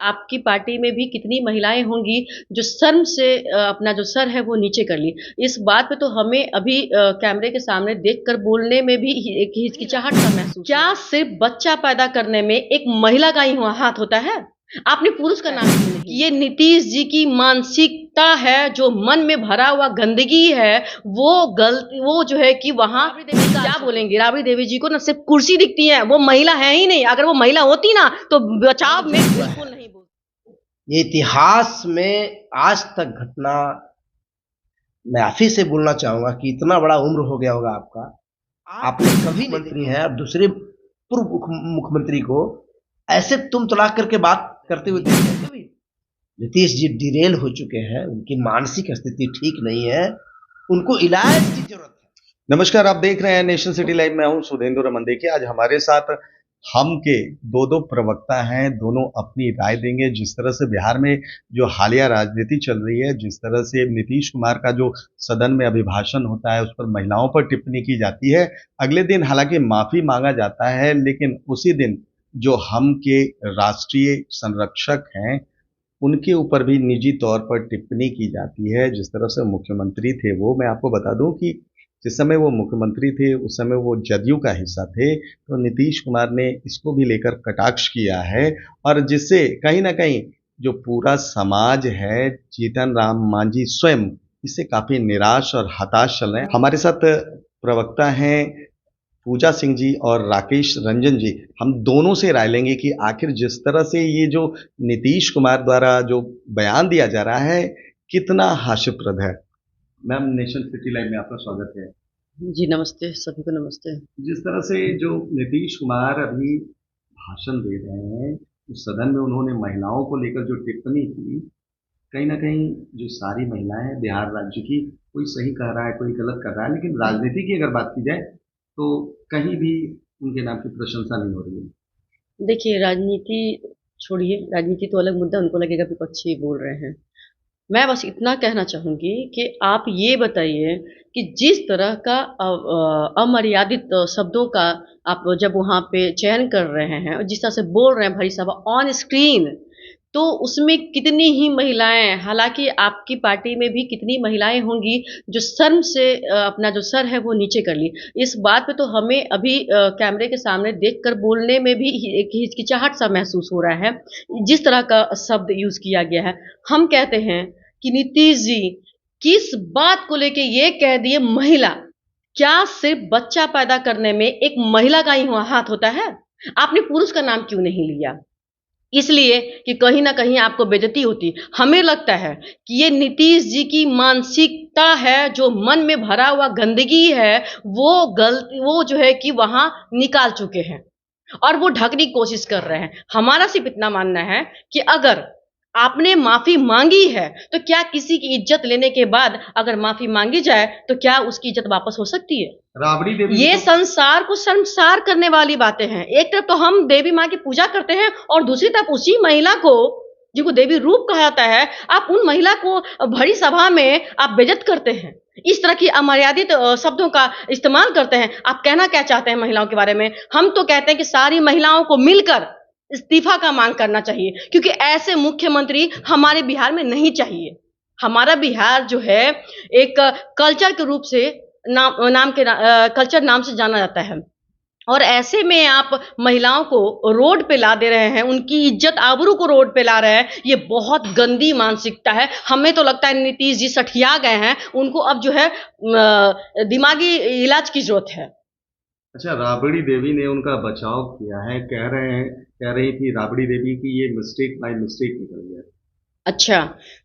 आपकी पार्टी में भी कितनी महिलाएं होंगी जो शर्म से अपना जो सर है वो नीचे कर ली। इस बात पे तो हमें अभी कैमरे के सामने देखकर बोलने में भी एक हिचकिचाहट सा महसूस क्या सिर्फ बच्चा पैदा करने में एक महिला का ही हाथ होता है? आपने पुरुष का नाम क्यों नहीं? ये नीतीश जी की मानसिकता है, जो मन में भरा हुआ गंदगी है, वो जो है कि वहां क्या बोलेंगे, राबड़ी देवी जी को ना सिर्फ कुर्सी दिखती है, वो महिला है ही नहीं। अगर वो महिला होती ना तो बचाव में बिल्कुल नहीं बोलती। ये इतिहास में आज तक घटना, मैं आप ही से बोलना चाहूंगा कि इतना बड़ा उम्र हो गया होगा आपका, आपने कभी मंत्री हैं और दूसरे पूर्व मुख्यमंत्री को ऐसे तुम तलाक करके बात करते हुए देखे कभी? नीतीश जी डिरेल हो चुके हैं, उनकी मानसिक स्थिति ठीक नहीं है, उनको इलाज की जरूरत है। नमस्कार, आप देख रहे हैं नेशन सिटी लाइव। मैं हूं सुधेंद्र रमन। देखिए, आज हमारे साथ हम के दो प्रवक्ता हैं, दोनों अपनी राय देंगे। जिस तरह से बिहार में जो हालिया राजनीति चल रही है, जिस तरह से नीतीश कुमार का जो सदन में अभिभाषण होता है उस पर महिलाओं पर टिप्पणी की जाती है, अगले दिन हालांकि माफी मांगा जाता है, लेकिन उसी दिन जो हम के राष्ट्रीय संरक्षक हैं उनके ऊपर भी निजी तौर पर टिप्पणी की जाती है। जिस तरह से मुख्यमंत्री थे वो, मैं आपको बता दूं कि जिस समय वो मुख्यमंत्री थे उस समय वो जदयू का हिस्सा थे, तो नीतीश कुमार ने इसको भी लेकर कटाक्ष किया है, और जिससे कहीं ना कहीं जो पूरा समाज है, जीतन राम मांझी स्वयं इससे काफी निराश और हताश चल रहे हैं। हमारे साथ प्रवक्ता हैं पूजा सिंह जी और राकेश रंजन जी। हम दोनों से राय लेंगे कि आखिर जिस तरह से ये जो नीतीश कुमार द्वारा जो बयान दिया जा रहा है कितना हास्यप्रद है। मैम, नेशन सिटी लाइव में आपका स्वागत है। जी नमस्ते, सभी को नमस्ते। जिस तरह से जो नीतीश कुमार अभी भाषण दे रहे हैं, उस सदन में उन्होंने महिलाओं को लेकर जो टिप्पणी की, कहीं ना कहीं जो सारी महिलाएं हैं बिहार राज्य की, कोई सही कह रहा है कोई गलत कर रहा है, लेकिन राजनीति की अगर बात की जाए तो कहीं भी उनके नाम की प्रशंसा नहीं हो रही है। देखिए, राजनीति छोड़िए, राजनीति तो अलग मुद्दा, उनको लगेगा विपक्षी बोल रहे हैं। मैं बस इतना कहना चाहूँगी कि आप ये बताइए कि जिस तरह का अमर्यादित शब्दों का आप जब वहाँ पे चयन कर रहे हैं और जिस तरह से बोल रहे हैं भाई साहब ऑन स्क्रीन, तो उसमें कितनी ही महिलाएं, हालांकि आपकी पार्टी में भी कितनी महिलाएं होंगी जो शर्म से अपना जो सर है वो नीचे कर ली। इस बात पे तो हमें अभी कैमरे के सामने देखकर बोलने में भी एक हिचकिचाहट सा महसूस हो रहा है, जिस तरह का शब्द यूज किया गया है। हम कहते हैं कि नीतीश जी किस बात को लेके ये कह दिए महिला, क्या सिर्फ बच्चा पैदा करने में एक महिला का ही हाथ होता है? आपने पुरुष का नाम क्यों नहीं लिया? इसलिए कि कहीं ना कहीं आपको बेइज्जती होती। हमें लगता है कि ये नीतीश जी की मानसिकता है, जो मन में भरा हुआ गंदगी है, वो जो है कि वहां निकाल चुके हैं और वो ढकने की कोशिश कर रहे हैं। हमारा सिर्फ इतना मानना है कि अगर आपने माफी मांगी है तो क्या किसी की इज्जत लेने के बाद अगर माफी मांगी जाए तो क्या उसकी इज्जत वापस हो सकती है? राबड़ी देवी, ये संसार को शर्मसार करने वाली बातें हैं। एक तरफ तो हम देवी माँ की पूजा करते हैं और दूसरी तरफ उसी महिला को, जिनको देवी रूप कहा जाता है, आप उन महिला को भरी सभा में आप बेइज्जत करते हैं, इस तरह की अमर्यादित शब्दों का इस्तेमाल करते हैं। आप कहना क्या चाहते हैं महिलाओं के बारे में? हम तो कहते हैं कि सारी महिलाओं को मिलकर इस्तीफा का मांग करना चाहिए, क्योंकि ऐसे मुख्यमंत्री हमारे बिहार में नहीं चाहिए। हमारा बिहार जो है एक कल्चर के रूप से कल्चर नाम से जाना जाता है, और ऐसे में आप महिलाओं को रोड पे ला दे रहे हैं, उनकी इज्जत आबरू को रोड पे ला रहे हैं। ये बहुत गंदी मानसिकता है। हमें तो लगता है नीतीश जी सठिया गए हैं, उनको अब जो है दिमागी इलाज की जरूरत है। अच्छा, राबड़ी देवी ने उनका बचाव किया है, कह रही थी राबड़ी देवी की ये मिस्टेक बाय मिस्टेक निकल गया। अच्छा,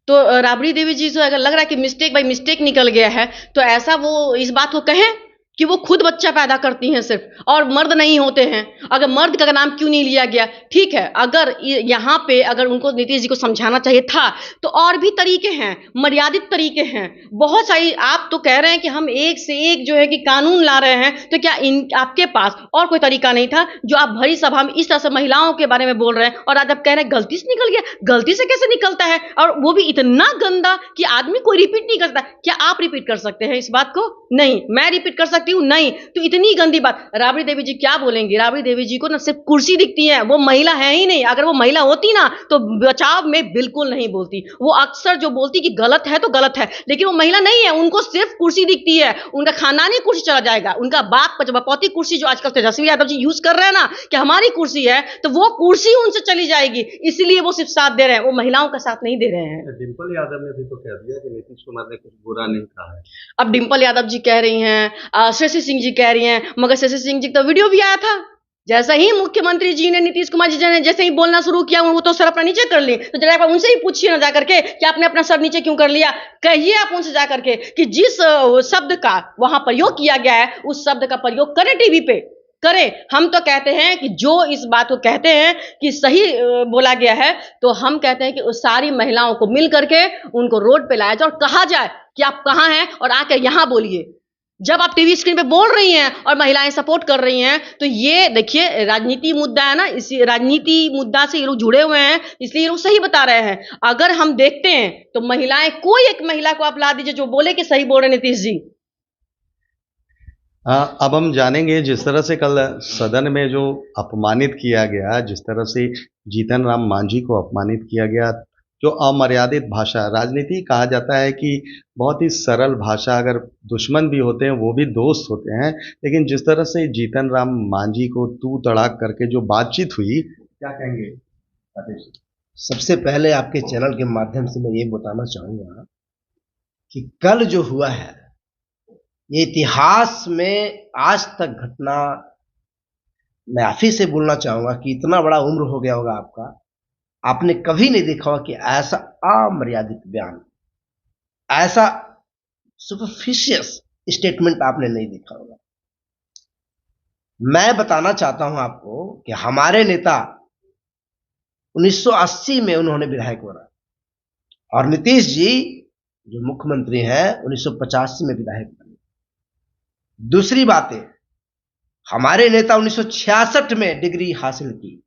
तो राबड़ी देवी जी से अगर लग रहा है कि मिस्टेक बाय मिस्टेक निकल गया है, तो ऐसा वो इस बात को कहें कि वो खुद बच्चा पैदा करती हैं सिर्फ, और मर्द नहीं होते हैं। अगर मर्द का नाम क्यों नहीं लिया गया? ठीक है, अगर यहाँ पे अगर उनको नीतीश जी को समझाना चाहिए था तो और भी तरीके हैं, मर्यादित तरीके हैं, बहुत सारी। आप तो कह रहे हैं कि हम एक से एक जो है कि कानून ला रहे हैं, तो क्या आपके पास और कोई तरीका नहीं था जो आप भरी सभा में इस तरह से महिलाओं के बारे में बोल रहे हैं? और आज आप कह रहे हैं गलती से निकल गया। गलती से कैसे निकलता है? और वो भी इतना गंदा कि आदमी कोई रिपीट नहीं करता। क्या आप रिपीट कर सकते हैं इस बात को? नहीं, मैं रिपीट कर सकती करती हूँ? नहीं। तो इतनी गंदी बात राबड़ी देवी जी क्या बोलेंगी? राबड़ी देवी जी को ना सिर्फ कुर्सी दिखती है, वो महिला है ही नहीं। अगर वो महिला होती ना तो बचाव में बिल्कुल नहीं बोलती। वो अक्सर जो बोलती कि गलत है तो गलत है, लेकिन वो महिला नहीं है, उनको सिर्फ कुर्सी दिखती है। उनका खानदानी कुर्सी चला जाएगा, उनका बाप बपौती कुर्सी जो आजकल तेजस्वी यादव जी यूज कर रहे हैं ना कि हमारी कुर्सी है, तो वो कुर्सी उनसे चली जाएगी। इसलिए वो सिर्फ साथ दे रहे हैं, वो महिलाओं का साथ नहीं दे रहे हैं। डिम्पल यादव ने भी तो कह दिया कि नीतीश कुमार ने कुछ बुरा नहीं कहा है। अब डिम्पल यादव जी कह रही हैं, शशि सिंह जी कह रही हैं, मगर शशि सिंह जी का तो वीडियो भी आया था। जैसा ही मुख्यमंत्री जी ने, नीतीश कुमार जी ने जैसे ही बोलना शुरू किया, वो तो सर अपना नीचे कर ली। तो जरा आप उनसे ही पूछिए ना जाकर के कि आपने अपना सर नीचे क्यों कर लिया। कहिए आप उनसे जाकर के कि जिस शब्द का वहां प्रयोग किया गया है, उस शब्द का प्रयोग करें टीवी पे, करें। हम तो कहते हैं कि जो इस बात को कहते हैं कि सही बोला गया है, तो हम कहते हैं कि उस सारी महिलाओं को मिल करके उनको रोड पे लाया जाए और कहा जाए कि आप कहां हैं और आकर यहां बोलिए। जब आप टीवी स्क्रीन पे बोल रही हैं और महिलाएं सपोर्ट कर रही हैं, तो ये देखिए राजनीति मुद्दा है ना, इसी राजनीति मुद्दा से ये लोग जुड़े हुए हैं, इसलिए ये लोग सही बता रहे हैं। अगर हम देखते हैं तो महिलाएं, कोई एक महिला को आप ला दीजिए जो बोले कि सही बोल रहे नीतीश जी। अब हम जानेंगे जिस तरह से कल सदन में जो अपमानित किया गया, जिस तरह से जीतन राम मांझी को अपमानित किया गया, जो अमर्यादित भाषा, राजनीति कहा जाता है कि बहुत ही सरल भाषा, अगर दुश्मन भी होते हैं वो भी दोस्त होते हैं, लेकिन जिस तरह से जीतन राम मांझी को तू तड़ाक करके जो बातचीत हुई, क्या कहेंगे आतिश? सबसे पहले आपके चैनल के माध्यम से मैं ये बताना चाहूंगा कि कल जो हुआ है, ये इतिहास में आज तक घटना, मैं आप ही से बोलना चाहूंगा कि इतना बड़ा उम्र हो गया होगा आपका, आपने कभी नहीं देखा होगा कि ऐसा अमर्यादित बयान, ऐसा सुपरफिशियस स्टेटमेंट आपने नहीं देखा होगा। मैं बताना चाहता हूं आपको कि हमारे नेता 1980 में उन्होंने विधायक बना, और नीतीश जी जो मुख्यमंत्री हैं 1985 में विधायक बने। दूसरी बात है, हमारे नेता 1966 में डिग्री हासिल की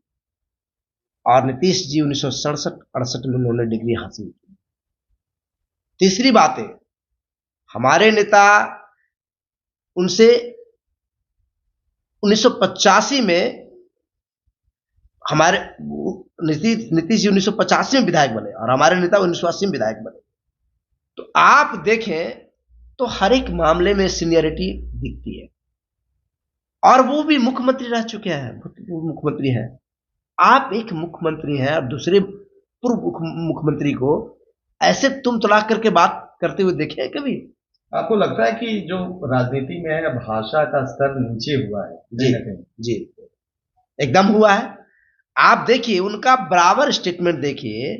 और नीतीश जी 1967-68 में उन्होंने डिग्री हासिल की। तीसरी बात है, हमारे नेता उनसे 1985 में, हमारे नीतीश जी 1985 में विधायक बने और हमारे नेता 1980 में विधायक बने। तो आप देखें तो हर एक मामले में सीनियरिटी दिखती है, और वो भी मुख्यमंत्री रह चुके हैं, मुख्यमंत्री हैं। आप एक मुख्यमंत्री हैं और दूसरे पूर्व मुख्यमंत्री को ऐसे तुम तलाक करके बात करते हुए देखे हैं कभी? आपको लगता है कि जो राजनीति में है भाषा का स्तर नीचे हुआ है? जी जी, एकदम हुआ है। आप देखिए उनका बराबर स्टेटमेंट देखिए।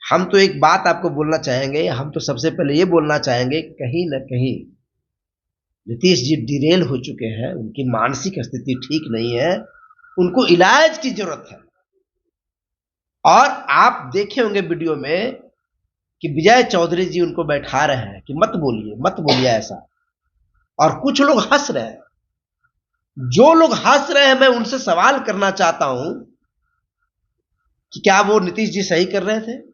हम तो एक बात आपको बोलना चाहेंगे, हम तो सबसे पहले ये बोलना चाहेंगे, कहीं ना कहीं नीतीश जी डिरेल हो चुके हैं, उनकी मानसिक स्थिति ठीक नहीं है, उनको इलाज की जरूरत है। और आप देखे होंगे वीडियो में कि विजय चौधरी जी उनको बैठा रहे हैं कि मत बोलिए ऐसा, और कुछ लोग हंस रहे हैं। जो लोग हंस रहे हैं, मैं उनसे सवाल करना चाहता हूं कि क्या वो नीतीश जी सही कर रहे थे?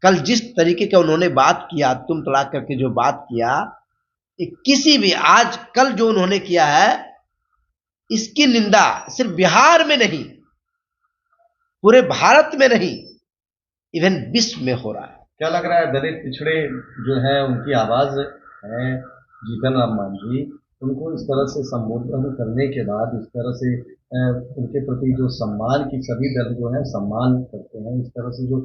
कल जिस तरीके का उन्होंने बात किया, तुम तलाक करके जो बात किया, किसी भी, आज कल जो उन्होंने किया है, इसकी निंदा सिर्फ बिहार में नहीं, पूरे भारत में नहीं, इवन विश्व में हो रहा है। क्या लग रहा है दलित पिछड़े जो है उनकी आवाज है जीतन राम मांझी, उनको इस तरह से संबोधन करने के बाद, इस तरह से उनके प्रति जो सम्मान की सभी दल जो है सम्मान करते हैं, इस तरह से जो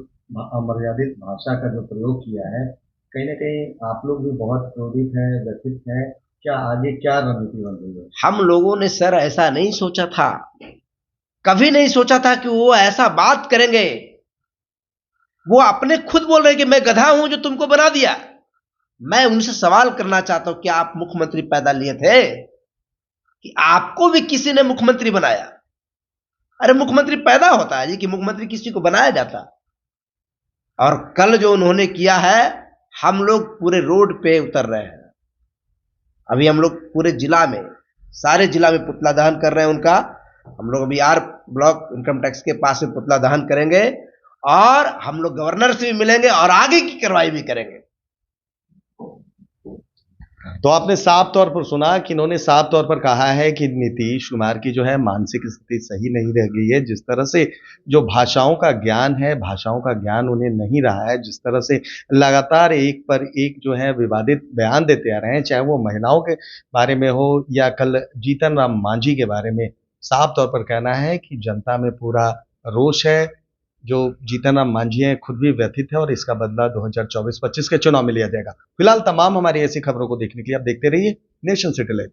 अमर्यादित भाषा का जो प्रयोग किया है, कहीं ना कहीं आप लोग भी बहुत क्रोधित हैं, व्यथित हैं। क्या आगे क्या रणनीति बन रही है? हम लोगों ने सर ऐसा नहीं सोचा था, कभी नहीं सोचा था कि वो ऐसा बात करेंगे। वो अपने खुद बोल रहे कि मैं गधा हूं जो तुमको बना दिया। मैं उनसे सवाल करना चाहता हूं, क्या आप मुख्यमंत्री पैदा लिए थे कि आपको भी किसी ने मुख्यमंत्री बनाया? अरे मुख्यमंत्री पैदा होता है जी, कि मुख्यमंत्री किसी को बनाया जाता? और कल जो उन्होंने किया है, हम लोग पूरे रोड पे उतर रहे हैं। अभी हम लोग पूरे जिला में, सारे जिला में पुतला दहन कर रहे हैं उनका। हम लोग अभी आर ब्लॉक इनकम टैक्स के पास में पुतला दहन करेंगे, और हम लोग गवर्नर से भी मिलेंगे और आगे की कार्रवाई भी करेंगे। तो आपने साफ तौर पर सुना कि इन्होंने साफ तौर पर कहा है कि नीतीश कुमार की जो है मानसिक स्थिति सही नहीं रह गई है। जिस तरह से जो भाषाओं का ज्ञान है, भाषाओं का ज्ञान उन्हें नहीं रहा है। जिस तरह से लगातार एक पर एक जो है विवादित बयान देते आ रहे हैं, चाहे वो महिलाओं के बारे में हो या कल जीतन राम मांझी के बारे में, साफ तौर पर कहना है कि जनता में पूरा रोष है। जो जीतन राम मांझी हैं खुद भी व्यथित है और इसका बदला 2024-25 के चुनाव में लिया जाएगा। फिलहाल तमाम हमारी ऐसी खबरों को देखने के लिए आप देखते रहिए नेशन सिटी लाइव।